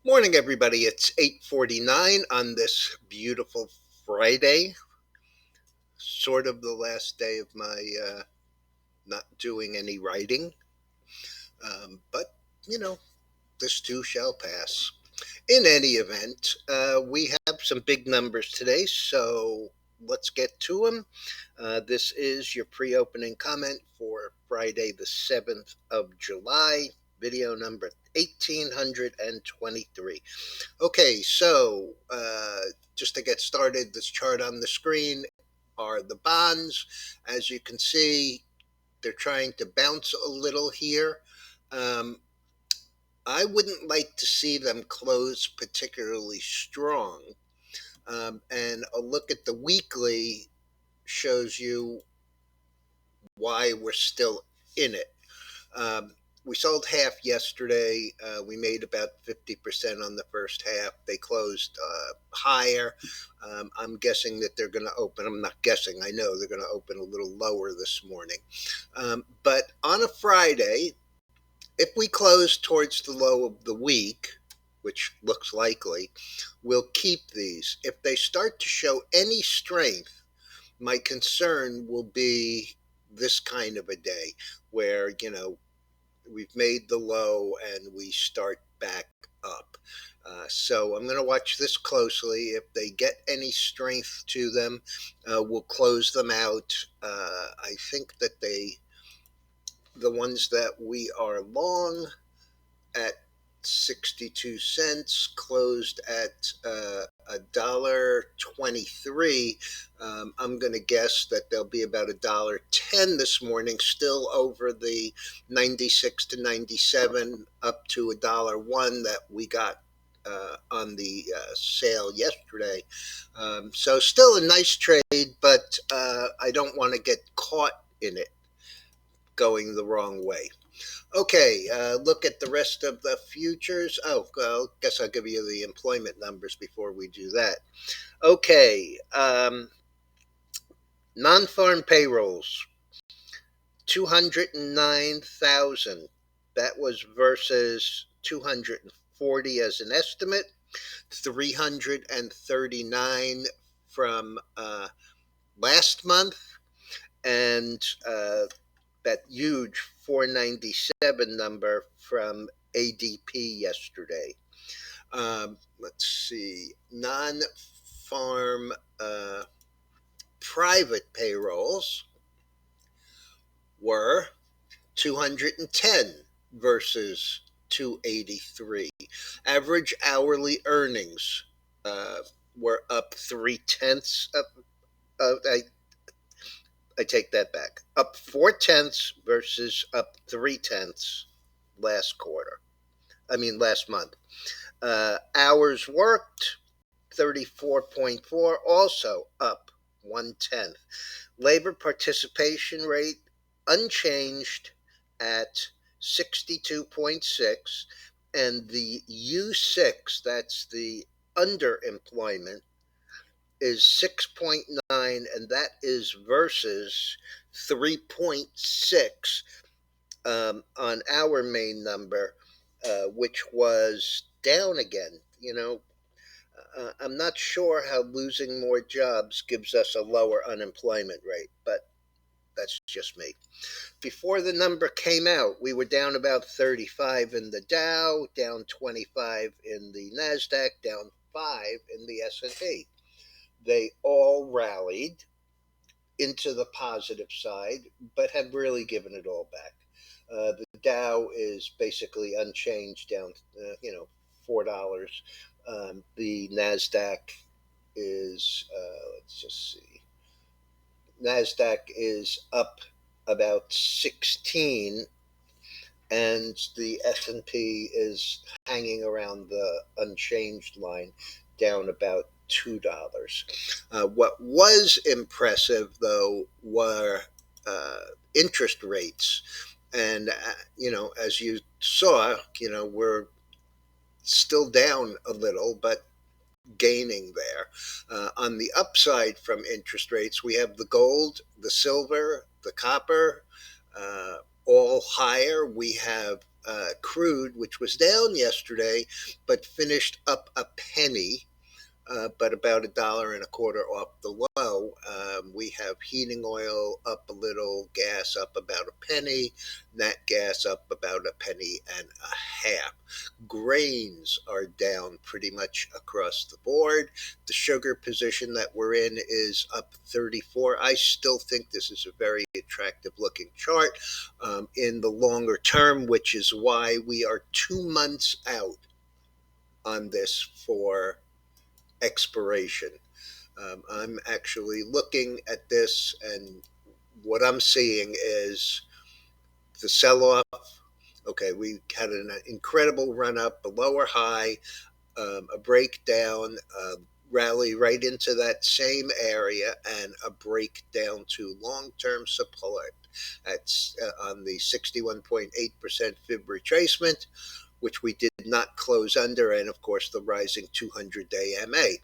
Morning, everybody. It's 8:49 on this beautiful Friday, sort of the last day of my not doing any writing. But, you know, this too shall pass. In any event, we have some big numbers today, so let's get to them. This is your pre opening comment for Friday, the 7th of July, video number 1823. Okay, so just to get started, this chart on the screen are the bonds. As you can see, they're trying to bounce a little here. Um, I wouldn't like to see them close particularly strong. And a look at the weekly shows you why we're still in it. Um, we sold half yesterday. We made about 50% on the first half. They closed higher. I'm guessing that they're going to open. I'm not guessing. I know they're going to open a little lower this morning. But on a Friday, if we close towards the low of the week, which looks likely, we'll keep these. If they start to show any strength, my concern will be this kind of a day where, we've made the low and we start back up. So I'm going to watch this closely. If they get any strength to them, we'll close them out. I think that the ones that we are long at 62 cents, closed at $1.23. I'm going to guess that there'll be about $1.10 this morning, still over the 96 to 97, up to $1.01 that we got on the sale yesterday. So still a nice trade, but I don't want to get caught in it going the wrong way. Okay, look at the rest of the futures. Oh, well, guess I'll give you the employment numbers before we do that. Okay, non-farm payrolls, 209,000. That was versus 240 as an estimate, 339 from last month, and that huge 497 number from ADP yesterday. Let's see, non farm private payrolls were 210 versus 283. Average hourly earnings were up 3/10 I take that back. Up 4/10 versus up 3/10 last quarter. I mean, last month. Hours worked, 34.4, also up 1/10. Labor participation rate unchanged at 62.6. And the U6, that's the underemployment, is 6.9, and that is versus 3.6 on our main number, which was down again. I'm not sure how losing more jobs gives us a lower unemployment rate, but that's just me. Before the number came out, we were down about 35 in the Dow, down 25 in the Nasdaq, down 5 in the S&P. They all rallied into the positive side, but have really given it all back. The Dow is basically unchanged, down, $4. The Nasdaq is, let's just see, Nasdaq is up about 16, and the S&P is hanging around the unchanged line, down about $2. What was impressive, though, were interest rates. And, as you saw, we're still down a little, but gaining there. On the upside from interest rates, we have the gold, the silver, the copper, all higher. We have crude, which was down yesterday, but finished up a penny, but about $1.25 off the low. We have heating oil up a little, gas up about a penny, nat gas up about a penny and a half. Grains are down pretty much across the board. The sugar position that we're in is up 34. I still think this is a very attractive looking chart in the longer term, which is why we are 2 months out on this for expiration. I'm actually looking at this, and what I'm seeing is the sell off. Okay, we had an incredible run up, a lower high, a breakdown, a rally right into that same area, and a breakdown to long term support. That's on the 61.8% fib retracement, which we did not close under, and of course the rising 200-day MA.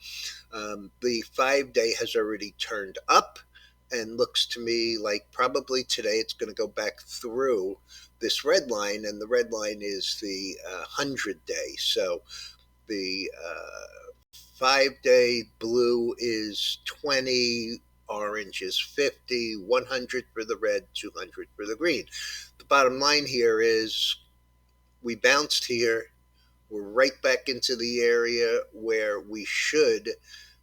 The 5 day has already turned up and looks to me like probably today it's going to go back through this red line, and the red line is the 100-day. So the 5 day blue is 20, orange is 50, 100 for the red, 200 for the green. The bottom line here is we bounced here. We're right back into the area where we should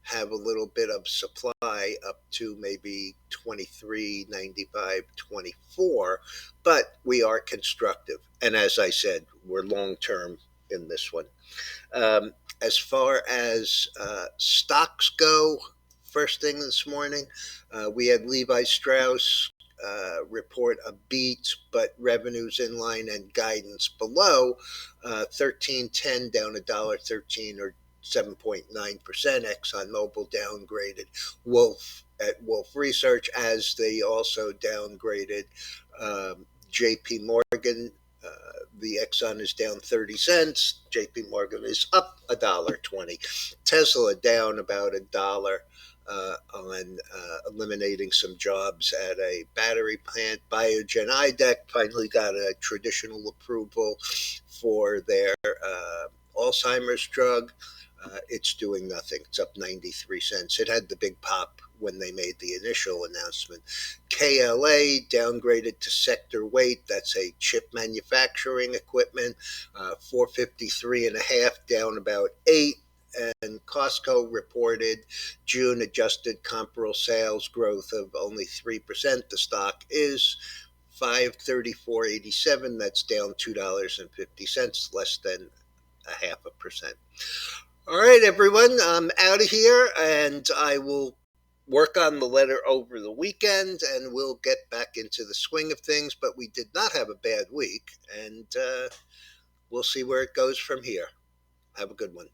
have a little bit of supply up to maybe 23.95, 24, but we are constructive. And as I said, we're long term in this one. As far as stocks go, first thing this morning, we had Levi Strauss report a beat, but revenues in line and guidance below. 13.10 down $1.13 or 7.9%. ExxonMobil downgraded Wolf at Wolf Research, as they also downgraded JP Morgan. The Exxon is down 30 cents. JP Morgan is up $1.20. Tesla down about $1 on eliminating some jobs at a battery plant. Biogen IDEC finally got a traditional approval for their Alzheimer's drug. It's doing nothing. It's up 93 cents. It had the big pop when they made the initial announcement. KLA downgraded to sector weight. That's a chip manufacturing equipment. 453 and a half, down about 8. And Costco reported June adjusted comparable sales growth of only 3%. The stock is 534.87. That's down $2.50, less than a half a percent. All right, everyone, I'm out of here, and I will work on the letter over the weekend, and we'll get back into the swing of things. But we did not have a bad week, and we'll see where it goes from here. Have a good one.